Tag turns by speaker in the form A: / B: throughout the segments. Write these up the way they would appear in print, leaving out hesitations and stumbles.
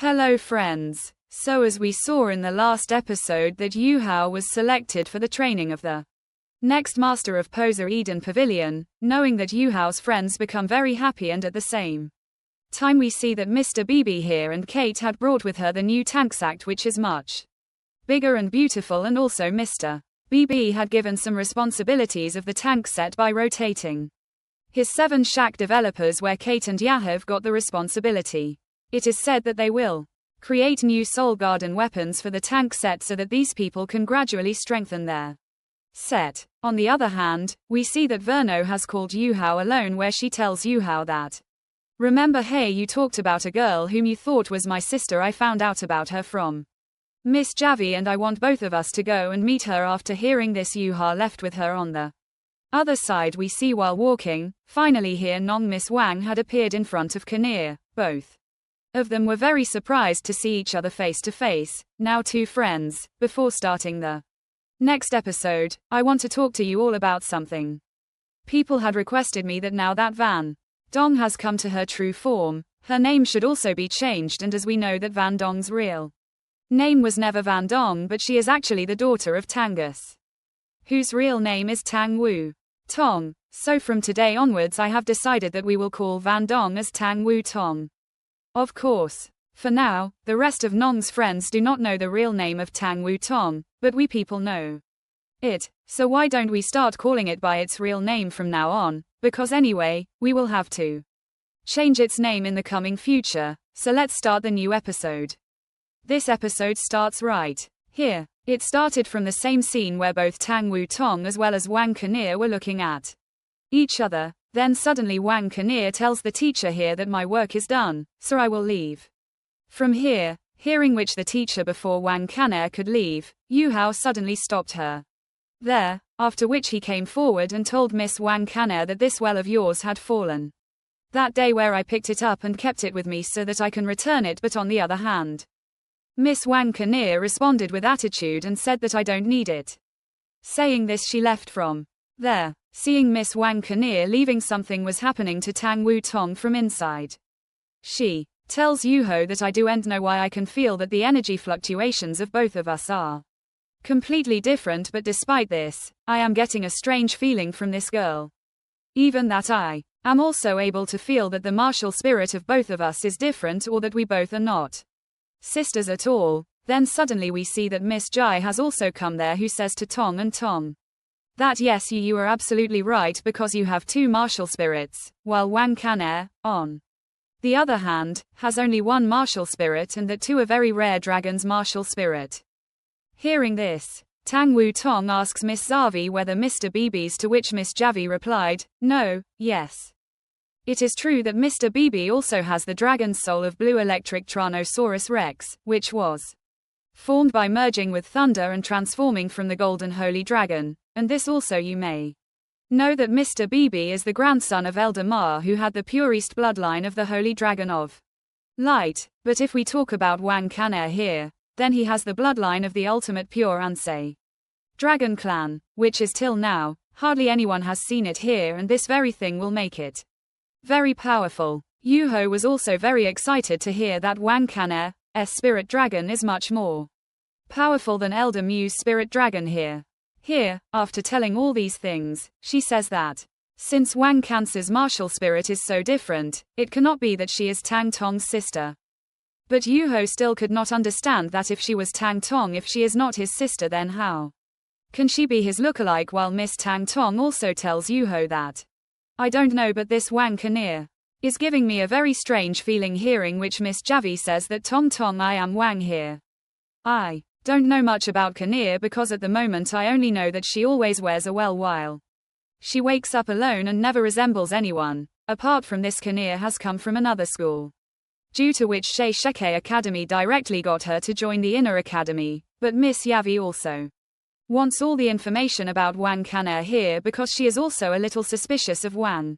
A: Hello friends. So as we saw in the last episode that Yu Hao was selected for the training of the next Master of Poser Eden Pavilion, knowing that Yu Hao's friends become very happy, and at the same time we see that Mr. Bibi here and Kate had brought with her the new Tang Sect, which is much bigger and beautiful, and also Mr. Bibi had given some responsibilities of the Tang Sect by rotating his 7 shack developers, where Kate and Yahav got the responsibility. It is said that they will create new Soul Garden weapons for the tank set so that these people can gradually strengthen their set. On the other hand, we see that Verno has called Yu Hao alone, where she tells Yu Hao that, "Remember, hey, you talked about a girl whom you thought was my sister. I found out about her from Miss Javi, and I want both of us to go and meet her." After hearing this, Yu Hao left with her. On the other side we see, while walking, finally here Nong Miss Wang had appeared in front of Kinnear. Both of them were very surprised to see each other face to face, now 2 friends. Before starting the next episode, I want to talk to you all about something. People had requested me that now that Van Dong has come to her true form, her name should also be changed, and as we know that Van Dong's real name was never Van Dong, but she is actually the daughter of Tangus, whose real name is Tang Wu Tong. So from today onwards I have decided that we will call Van Dong as Tang Wu Tong. Of course, for now, the rest of Nong's friends do not know the real name of Tang Wu Tong, but we people know it, so why don't we start calling it by its real name from now on, because anyway, we will have to change its name in the coming future. So let's start the new episode. This episode starts right here. It started from the same scene where both Tang Wu Tong as well as Wang Kinnear were looking at each other. Then suddenly Wang Kinnear tells the teacher here that my work is done, so I will leave from here. Hearing which the teacher, before Wang Kinnear could leave, Yu Hao suddenly stopped her there, after which he came forward and told Miss Wang Kinnear that this well of yours had fallen that day, where I picked it up and kept it with me so that I can return it, but on the other hand, Miss Wang Kinnear responded with attitude and said that I don't need it. Saying this, she left from there. Seeing Miss Wang Kinnear leaving, something was happening to Tang Wu Tong from inside. She tells Yu Hao that I do and know why I can feel that the energy fluctuations of both of us are completely different, but despite this, I am getting a strange feeling from this girl. Even that I am also able to feel that the martial spirit of both of us is different, or that we both are not sisters at all. Then suddenly we see that Miss Jai has also come there, who says to Tong and Tong that yes, you are absolutely right, because you have 2 martial spirits, while Wang Kinnear, on the other hand, has only 1 martial spirit, and that 2 are very rare dragon's martial spirit. Hearing this, Tang Wu Tong asks Miss Zavi whether Mr. Bibi's, to which Miss Javi replied, "No, yes. It is true that Mr. Bibi also has the dragon's soul of blue electric Tyrannosaurus Rex, which was formed by merging with thunder and transforming from the golden holy dragon, and this also you may know that Mr. Bibi is the grandson of Elder Ma, who had the purest bloodline of the holy dragon of light. But if we talk about Wang Kinnear here, then he has the bloodline of the ultimate pure Ansei dragon clan, which is till now, hardly anyone has seen it here, and this very thing will make it very powerful." Yu Hao was also very excited to hear that Wang Kinnear's spirit dragon is much more powerful than Elder Mu's spirit dragon here. Here, after telling all these things, she says that since Wang Kance's martial spirit is so different, it cannot be that she is Tang Tong's sister. But Yu Hao still could not understand that if she was Tang Tong, if she is not his sister, then how can she be his lookalike? While Miss Tang Tong also tells Yu Hao that, "I don't know, but this Wang Kinnear is giving me a very strange feeling." Hearing which Miss Javi says that Tong Tong, I am Wang here. I don't know much about Kinnear, because at the moment I only know that she always wears a well while she wakes up alone and never resembles anyone. Apart from this, Kinnear has come from another school, due to which Shei Sheke Academy directly got her to join the inner academy, but Miss Yavi also wants all the information about Wang Kinnear here, because she is also a little suspicious of Wang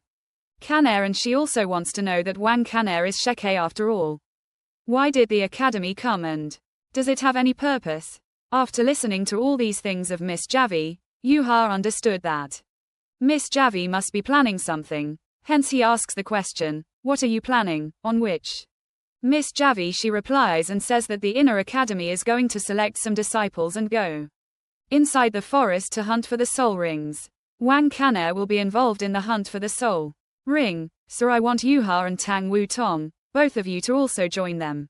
A: Kinnear, and she also wants to know that Wang Kinnear is Sheke after all. Why did the academy come, and does it have any purpose? After listening to all these things of Miss Javi, Yu Hao understood that Miss Javi must be planning something. Hence he asks the question, "What are you planning?" On which Miss Javi, she replies and says that the inner academy is going to select some disciples and go inside the forest to hunt for the soul rings. Wang Kana will be involved in the hunt for the soul ring, so I want Yuha and Tang Wu Tong, both of you, to also join them.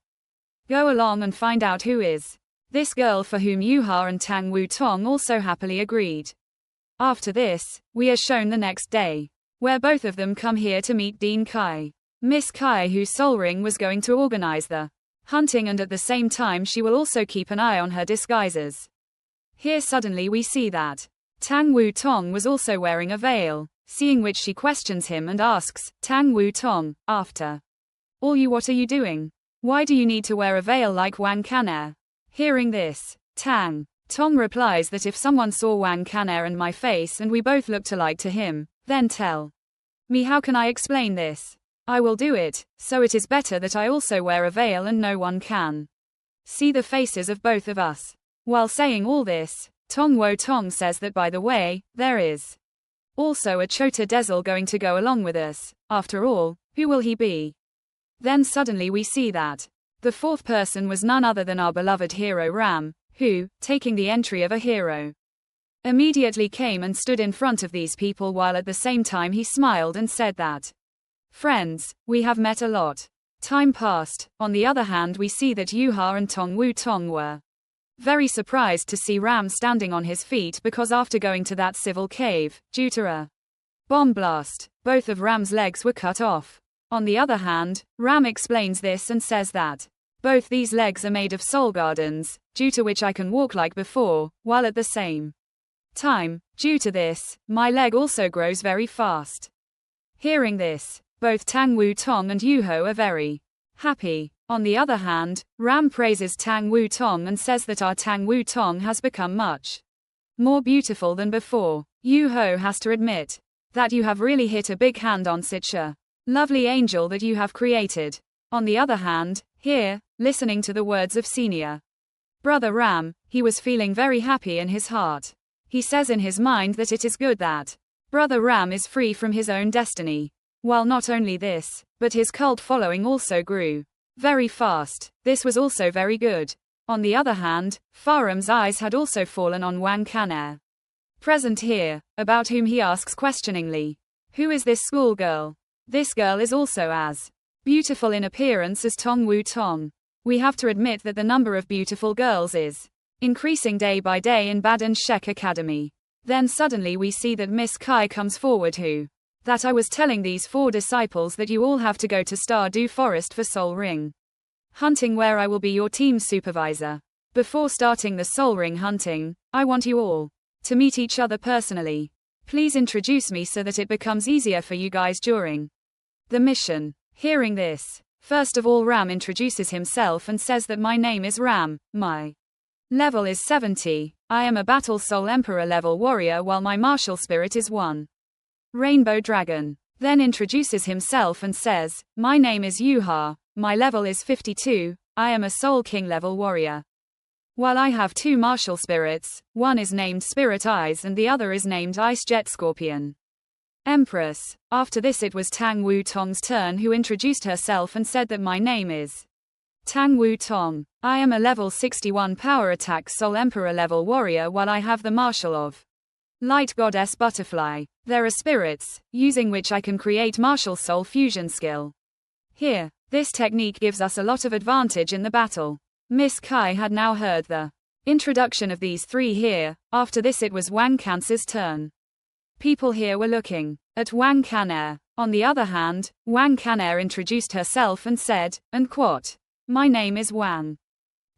A: Go along and find out who is this girl, for whom Yuha and Tang Wu Tong also happily agreed. After this, we are shown the next day, where both of them come here to meet Dean Kai. Miss Kai, whose soul ring was going to organize the hunting, and at the same time she will also keep an eye on her disguises. Here suddenly we see that Tang Wu Tong was also wearing a veil, seeing which she questions him and asks, Tang Wu Tong, after all, what are you doing? Why do you need to wear a veil like Wang Kana? Hearing this, Tang Tong replies that if someone saw Wang Kana and my face and we both looked alike to him, then tell me how can I explain this? I will do it, so it is better that I also wear a veil and no one can see the faces of both of us. While saying all this, Tong Wo Tong says that, by the way, there is also a Chota Dezel going to go along with us. After all, who will he be? Then suddenly we see that the fourth person was none other than our beloved hero Ram, who, taking the entry of a hero, immediately came and stood in front of these people, while at the same time he smiled and said that, friends, we have met a lot. Time passed. On the other hand, we see that Yuha and Tong Wu Tong were very surprised to see Ram standing on his feet, because after going to that civil cave, due to a bomb blast, both of Ram's legs were cut off. On the other hand, Ram explains this and says that both these legs are made of soul gardens, due to which I can walk like before, while at the same time, due to this, my leg also grows very fast. Hearing this, both Tang Wu Tong and Yuho are very happy. On the other hand, Ram praises Tang Wu Tong and says that our Tang Wu Tong has become much more beautiful than before. Yuho has to admit that you have really hit a big hand on such a lovely angel that you have created. On the other hand, here, listening to the words of senior brother Ram, he was feeling very happy in his heart. He says in his mind that it is good that brother Ram is free from his own destiny. While not only this, but his cult following also grew very fast. This was also very good. On the other hand, Faram's eyes had also fallen on Wang Kana, present here, about whom he asks questioningly, who is this schoolgirl? This girl is also as beautiful in appearance as Tong Wu Tong. We have to admit that the number of beautiful girls is increasing day by day in Badan Shek Academy. Then suddenly we see that Miss Kai comes forward, who that I was telling these 4 disciples that you all have to go to Stardew Forest for Soul Ring hunting, where I will be your team supervisor. Before starting the Soul Ring hunting, I want you all to meet each other personally. Please introduce me so that it becomes easier for you guys during the mission. Hearing this, first of all Ram introduces himself and says that my name is Ram, my level is 70, I am a Battle Soul Emperor level warrior, while my martial spirit is 1. Rainbow Dragon. Then introduces himself and says, my name is Yuha, my level is 52, I am a Soul King level warrior. While I have 2 martial spirits, one is named Spirit Eyes and the other is named Ice Jet Scorpion Empress. After this it was Tang Wu Tong's turn, who introduced herself and said that my name is Tang Wu Tong. I am a level 61 power attack Soul Emperor level warrior, while I have the martial of Light Goddess Butterfly. There are spirits, using which I can create martial soul fusion skill. Here, this technique gives us a lot of advantage in the battle. Miss Kai had now heard the introduction of these 3 here. After this it was Wang Kan's turn. People here were looking at Wang Kana. On the other hand, Wang Kana introduced herself and said, and quote, my name is Wang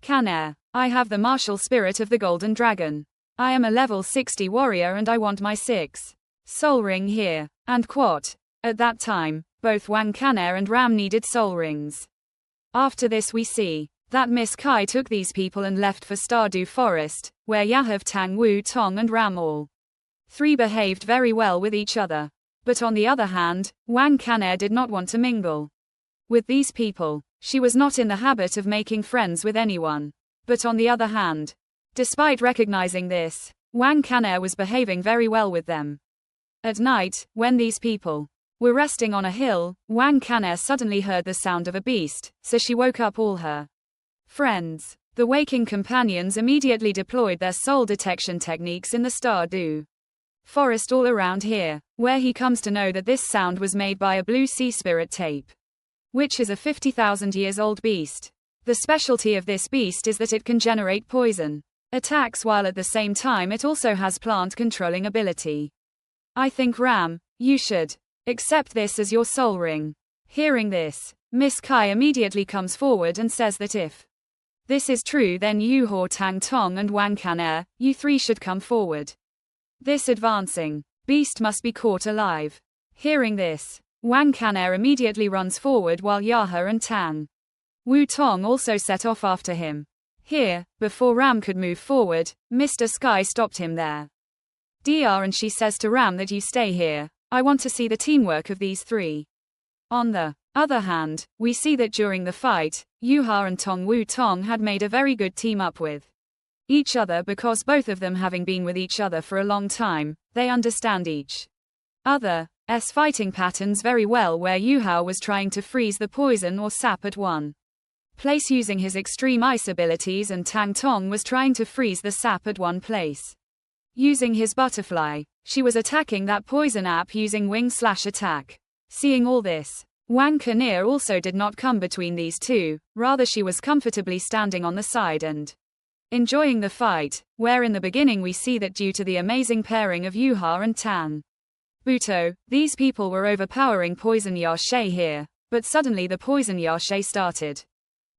A: Kana. I have the martial spirit of the Golden Dragon. I am a level 60 warrior and I want my 6 soul ring here. And quote. At that time, both Wang Kana and Ram needed soul rings. After this we see that Miss Kai took these people and left for Stardew Forest, where Yahav, Tang Wu Tong and Ram all 3 behaved very well with each other. But on the other hand, Wang Kana did not want to mingle with these people. She was not in the habit of making friends with anyone. But on the other hand, despite recognizing this, Wang Kana was behaving very well with them. At night, when these people were resting on a hill, Wang Kaner suddenly heard the sound of a beast, so she woke up all her friends. The waking companions immediately deployed their soul detection techniques in the Stardew forest all around here, where he comes to know that this sound was made by a blue sea spirit tape, which is a 50,000 years old beast. The specialty of this beast is that it can generate poison attacks while at the same time it also has plant controlling ability. I think Ram, you should accept this as your soul ring. Hearing this, Miss Kai immediately comes forward and says that if this is true, then Yuhao, Tang Tong and Wang Kaner, you three should come forward. This advancing beast must be caught alive. Hearing this, Wang Kaner immediately runs forward while Yaha and Tang Wu Tong also set off after him. Here, before Ram could move forward, Mr. Sky stopped him there. Dr. and she says to Ram that you stay here, I want to see the teamwork of these three. On the other hand, we see that during the fight, Yuha and Tong Wu Tong had made a very good team up with each other because both of them having been with each other for a long time, they understand each other's fighting patterns very well, where Yuha was trying to freeze the poison or sap at one place using his extreme ice abilities, and Tang Tong was trying to freeze the sap at one place using his butterfly. She was attacking that poison app using wing/attack. Seeing all this, Wang Kaner also did not come between these two, rather she was comfortably standing on the side and enjoying the fight, where in the beginning we see that due to the amazing pairing of Yuha and Tang Buto, these people were overpowering Poison Yashe here, but suddenly the Poison Yashe started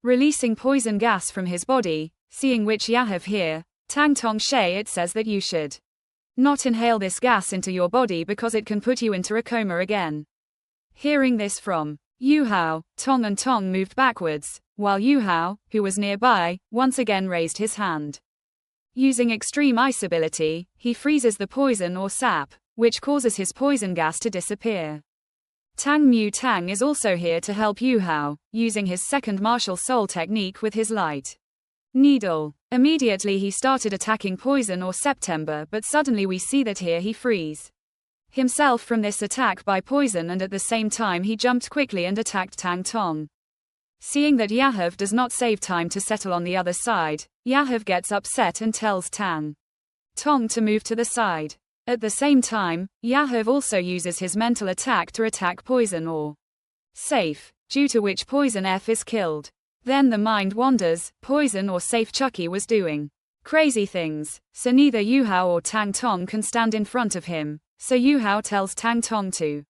A: releasing poison gas from his body, seeing which Yahav here, Tang Tong She, it says that you should not inhale this gas into your body because it can put you into a coma again. Hearing this from Yuhao, Tong and Tong moved backwards, while Yuhao, who was nearby, once again raised his hand. Using extreme ice ability, he freezes the poison or sap, which causes his poison gas to disappear. Tang Mu Tang is also here to help Yuhao, using his second martial soul technique with his light needle. Immediately he started attacking poison or September, but suddenly we see that here he frees himself from this attack by poison, and at the same time he jumped quickly and attacked Tang Tong. Seeing that Yahav does not save time to settle on the other side, Yahav gets upset and tells Tang Tong to move to the side. At the same time, Yahav also uses his mental attack to attack poison or safe, due to which poison F is killed. Then the mind wanders, poison or safe Chucky was doing crazy things, so neither Yuhao or Tang Tong can stand in front of him, so Yuhao tells Tang Tong to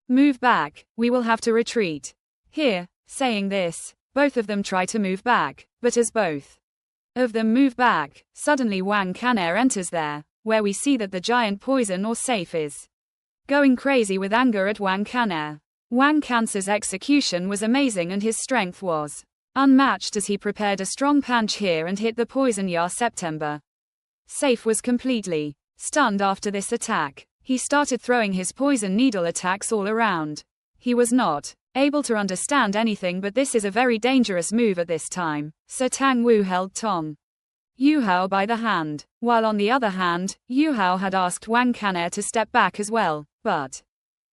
A: move back, we will have to retreat. Here, saying this, both of them try to move back, but as both of them move back, suddenly Wang Kaner enters there, where we see that the giant poison or safe is going crazy with anger at Wang Kaner. Wang Kan's execution was amazing and his strength was unmatched as he prepared a strong punch here and hit the poison Ya September. Safe was completely stunned after this attack. He started throwing his poison needle attacks all around. He was not able to understand anything, but this is a very dangerous move at this time, so Tang Wu held Tong Yuhao by the hand, while on the other hand, Yuhao had asked Wang Kaner to step back as well, but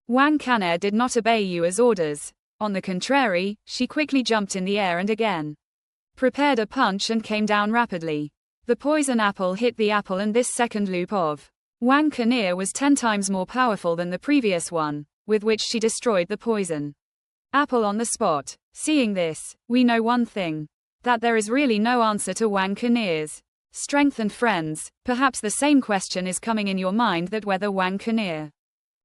A: Wang Kaner did not obey Yu's orders. On the contrary, she quickly jumped in the air and again prepared a punch and came down rapidly. The poison apple hit the apple, and this second loop of Wang Kaner was 10 times more powerful than the previous one, with which she destroyed the poison apple on the spot. Seeing this, we know one thing, that there is really no answer to Wang Kaner's strength. And friends, perhaps the same question is coming in your mind, that whether Wang Kaner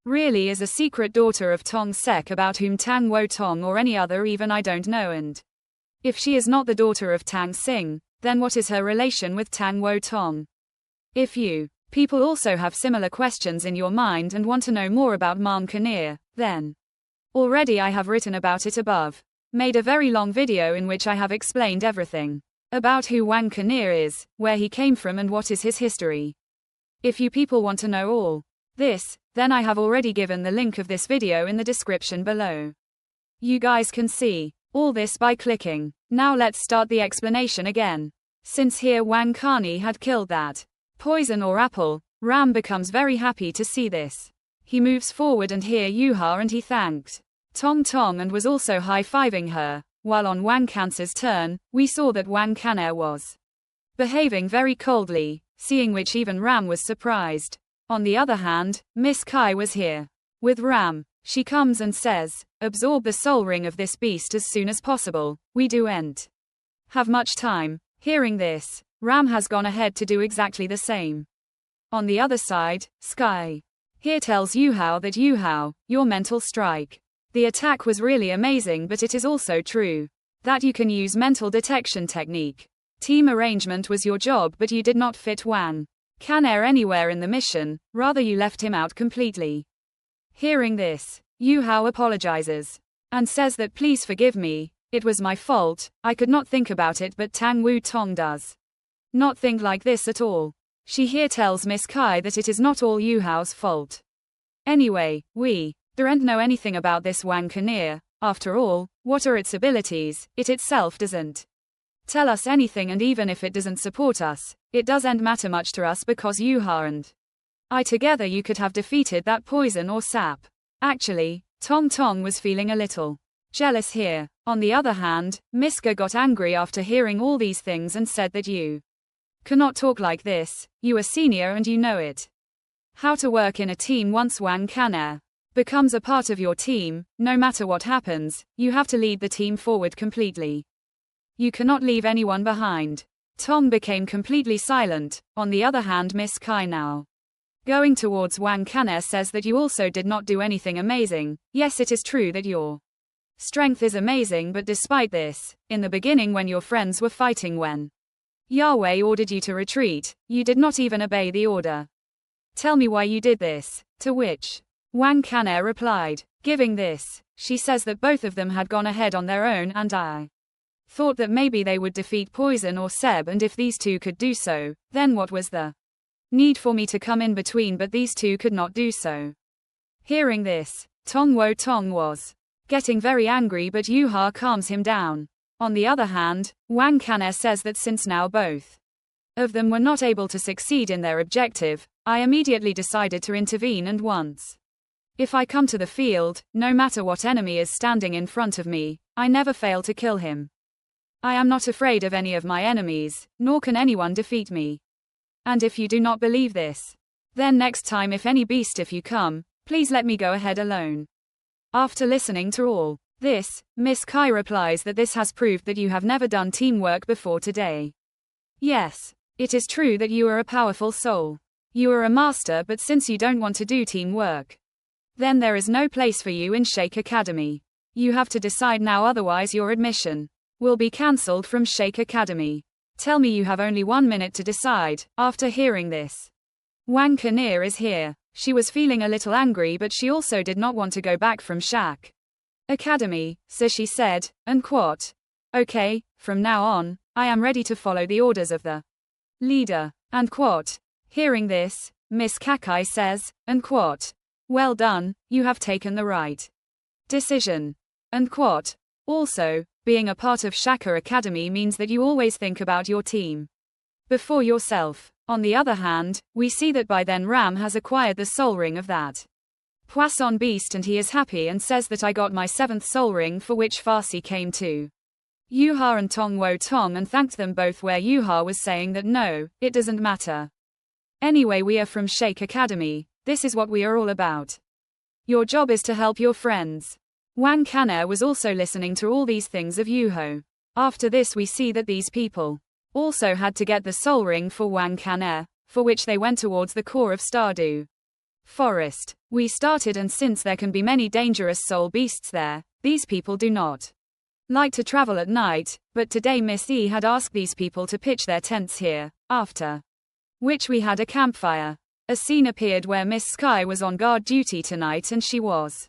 A: really is a secret daughter of Tang Sect about whom Tang Wo Tong or any other even I don't know, and if she is not the daughter of Tang Xing, then what is her relation with Tang Wo Tong? If you people also have similar questions in your mind and want to know more about Wang Kaner, then already I have written about it above. Made a very long video in which I have explained everything about who Wang Kaner is, where he came from and what is his history. If you people want to know all this, then I have already given the link of this video in the description below. You guys can see all this by clicking. Now let's start the explanation again. Since here Wang Kani had killed that poison or apple, Ram becomes very happy to see this. He moves forward and hear Yuha and he thanked Tong Tong and was also high-fiving her. While on Wang Cance's turn, we saw that Wang Caner was behaving very coldly, seeing which even Ram was surprised. On the other hand, Miss Kai was here with Ram. She comes and says, absorb the soul ring of this beast as soon as possible, we don't have much time. Hearing this, Ram has gone ahead to do exactly the same. On the other side, Sky here tells Yuhao that Yuhao, your mental strike. The attack was really amazing, but it is also true that you can use mental detection technique. Team arrangement was your job, but you did not fit Wang Caner anywhere in the mission, rather you left him out completely. Hearing this, Yuhao apologizes and says that please forgive me, it was my fault, I could not think about it, but Tang Wu Tong does not think like this at all. She here tells Miss Kai that it is not all Yuhao's fault. Anyway, we don't know anything about this Wang Caner. After all, what are its abilities? It itself doesn't tell us anything, and even if it doesn't support us, it doesn't matter much to us because Yuha and I together you could have defeated that poison or sap. Actually, Tong Tong was feeling a little jealous here. On the other hand, Miska got angry after hearing all these things and said that you cannot talk like this, you are senior and you know it. How to work in a team once Wang Caner becomes a part of your team, no matter what happens, you have to lead the team forward completely. You cannot leave anyone behind. Tong became completely silent. On the other hand, Miss Kai now going towards Wang Caner says that you also did not do anything amazing. Yes, it is true that your strength is amazing, but despite this, in the beginning when your friends were fighting, when Yahweh ordered you to retreat, you did not even obey the order. Tell me why you did this. To which Wang Caner replied, giving this, she says that both of them had gone ahead on their own and I thought that maybe they would defeat Poison or Seb, and if these two could do so, then what was the need for me to come in between, but these two could not do so. Hearing this, Tong Wo Tong was getting very angry, but Yuha calms him down. On the other hand, Wang Caner says that since now both of them were not able to succeed in their objective, I immediately decided to intervene, and once if I come to the field, no matter what enemy is standing in front of me, I never fail to kill him. I am not afraid of any of my enemies, nor can anyone defeat me. And if you do not believe this, then next time if any beast if you come, please let me go ahead alone. After listening to all this, Miss Kai replies that this has proved that you have never done teamwork before today. Yes, it is true that you are a powerful soul. You are a master, but since you don't want to do teamwork, then there is no place for you in Sheikh Academy. You have to decide now, otherwise your admission will be cancelled from Sheikh Academy. Tell me you have only 1 minute to decide. After hearing this, Wang Caner is here. She was feeling a little angry, but she also did not want to go back from Sheikh Academy, so she said, and quote, okay, from now on, I am ready to follow the orders of the leader, and quote. Hearing this, Miss Kakai says, and quote, well done, you have taken the right decision, and quote. Also, being a part of Shaka Academy means that you always think about your team before yourself. On the other hand, we see that by then Ram has acquired the soul ring of that Poisson beast, and he is happy and says that I got my 7th soul ring, for which Farsi came to Yuha and Tong Wo Tong and thanked them both, where Yuha was saying that no, it doesn't matter. Anyway, we are from Sheikh Academy, this is what we are all about. Your job is to help your friends. Wang Caner was also listening to all these things of Yuho. After this we see that these people also had to get the soul ring for Wang Caner, for which they went towards the core of Stardew Forest. We started, and since there can be many dangerous soul beasts there, these people do not like to travel at night, but today Miss E had asked these people to pitch their tents here, after which we had a campfire. A scene appeared where Miss Sky was on guard duty tonight, and she was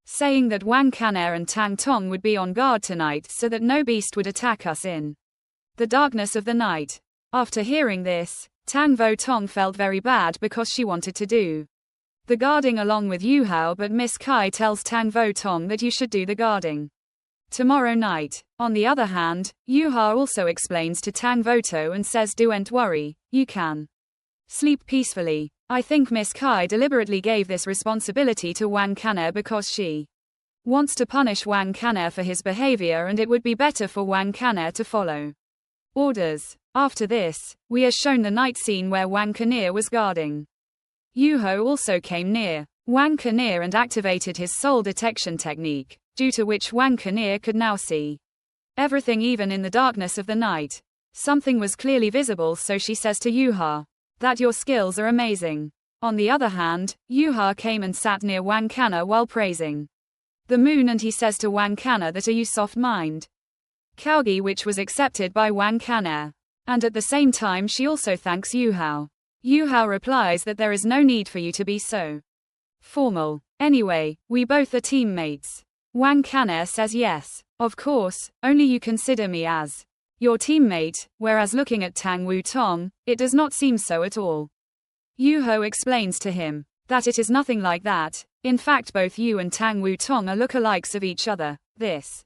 A: saying that Wang Caner and Tang Tong would be on guard tonight so that no beast would attack us in the darkness of the night. After hearing this, Tang Vo Tong felt very bad because she wanted to do the guarding along with Yuhao, but Miss Kai tells Tang Vo Tong that you should do the guarding tomorrow night. On the other hand, Yuha also explains to Tang Voto and says don't worry, you can sleep peacefully. I think Miss Kai deliberately gave this responsibility to Wang Kan'er because she wants to punish Wang Kan'er for his behavior, and it would be better for Wang Kan'er to follow orders. After this, we are shown the night scene where Wang Kan'er was guarding. Yuho also came near Wang Kan'er and activated his soul detection technique, due to which Wang Kan'er could now see everything even in the darkness of the night. Something was clearly visible, so she says to Yuha that your skills are amazing. On the other hand, Yuha came and sat near Wang Kan'er while praising the moon, and he says to Wang Kan'er that are you soft-minded? Kaogi, which was accepted by Wang Kan'er. And at the same time she also thanks Yuhao. Yuhao replies that there is no need for you to be so formal. Anyway, we both are teammates. Wang Kan'er says yes. Of course, only you consider me as your teammate, whereas looking at Tang Wu-tong, it does not seem so at all. Yuho explains to him that it is nothing like that. In fact, both you and Tang Wu-tong are lookalikes of each other. This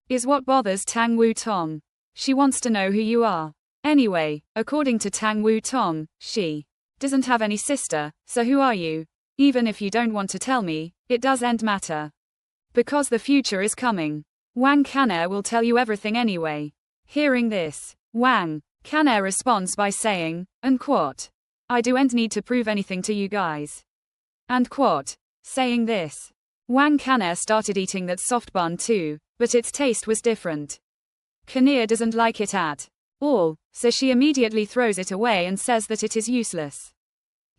A: is what bothers Tang Wu-tong. She wants to know who you are. Anyway, according to Tang Wu-tong, she doesn't have any sister, so who are you? Even if you don't want to tell me, it doesn't matter. Because the future is coming. Wang Kan'er will tell you everything anyway. Hearing this, Wang Kan'er responds by saying, and quote, I don't need to prove anything to you guys. And quote, saying this, Wang Kan'er started eating that soft bun too, but its taste was different. Kan'er doesn't like it at all, so she immediately throws it away and says that it is useless.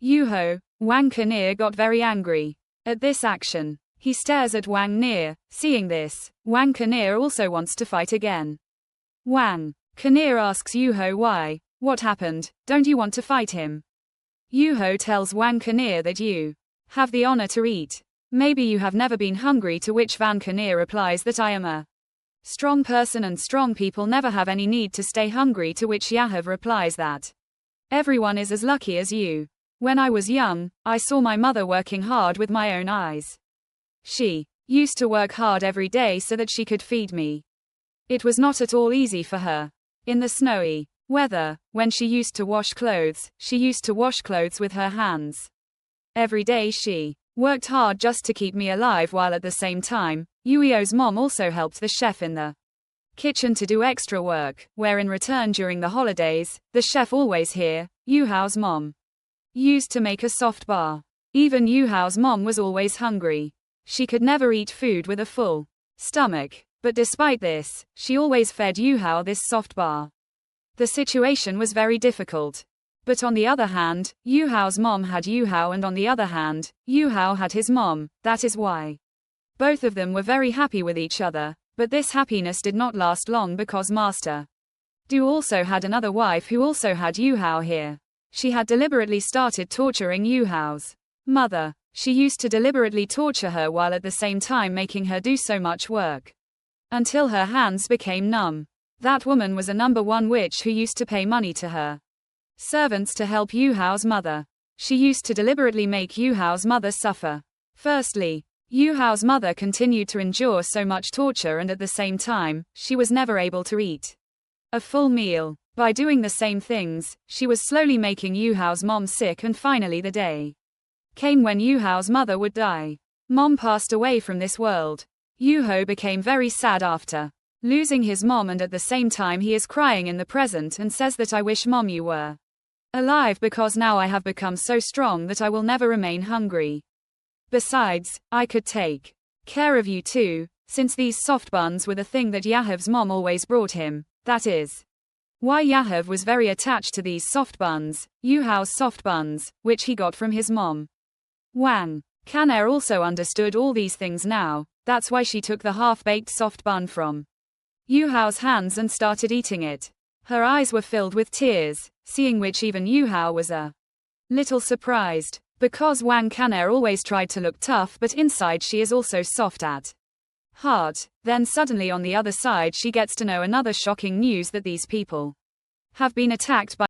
A: Yuho, Wang Kan'er got very angry at this action. He stares at Wang Kan'er. Seeing this, Wang Kan'er also wants to fight again. Wang Kan'er asks Yuho why. What happened? Don't you want to fight him? Yuho tells Wang Kan'er that you have the honor to eat. Maybe you have never been hungry, to which Wang Kan'er replies that I am a strong person and strong people never have any need to stay hungry, to which Yahav replies that everyone is as lucky as you. When I was young, I saw my mother working hard with my own eyes. She used to work hard every day so that she could feed me. It was not at all easy for her. In the snowy weather, when she used to wash clothes, she used to wash clothes with her hands. Every day she worked hard just to keep me alive, while at the same time, Yuio's mom also helped the chef in the kitchen to do extra work, where in return during the holidays, the chef always here, Yuhao's mom used to make a soft bar. Even Yuhao's mom was always hungry. She could never eat food with a full stomach, but despite this, she always fed Yuhao this soft bar. The situation was very difficult. But on the other hand, Yuhao's mom had Yuhao, and on the other hand, Yuhao had his mom. That is why both of them were very happy with each other. But this happiness did not last long, because Master Du also had another wife who also had Yuhao here. She had deliberately started torturing Yuhao's mother. She used to deliberately torture her while at the same time making her do so much work until her hands became numb. That woman was a #1 witch who used to pay money to her servants to help Yuhao's mother. She used to deliberately make Yuhao's mother suffer. Firstly, Yuhao's mother continued to endure so much torture, and at the same time, she was never able to eat a full meal. By doing the same things, she was slowly making Yuhao's mom sick, and finally the day came when Yuhao's mother would die. Mom passed away from this world. Yuho became very sad after losing his mom, and at the same time he is crying in the present and says that I wish mom you were alive, because now I have become so strong that I will never remain hungry. Besides, I could take care of you too, since these soft buns were the thing that Yahav's mom always brought him. That is why Yahav was very attached to these soft buns, Yuhao's soft buns, which he got from his mom. Wang Kan'er also understood all these things now. That's why she took the half-baked soft bun from Yuhao's hands and started eating it. Her eyes were filled with tears, seeing which even Yuhao was a little surprised. Because Wang Kan'er always tried to look tough, but inside she is also soft at heart. Then suddenly on the other side she gets to know another shocking news, that these people have been attacked by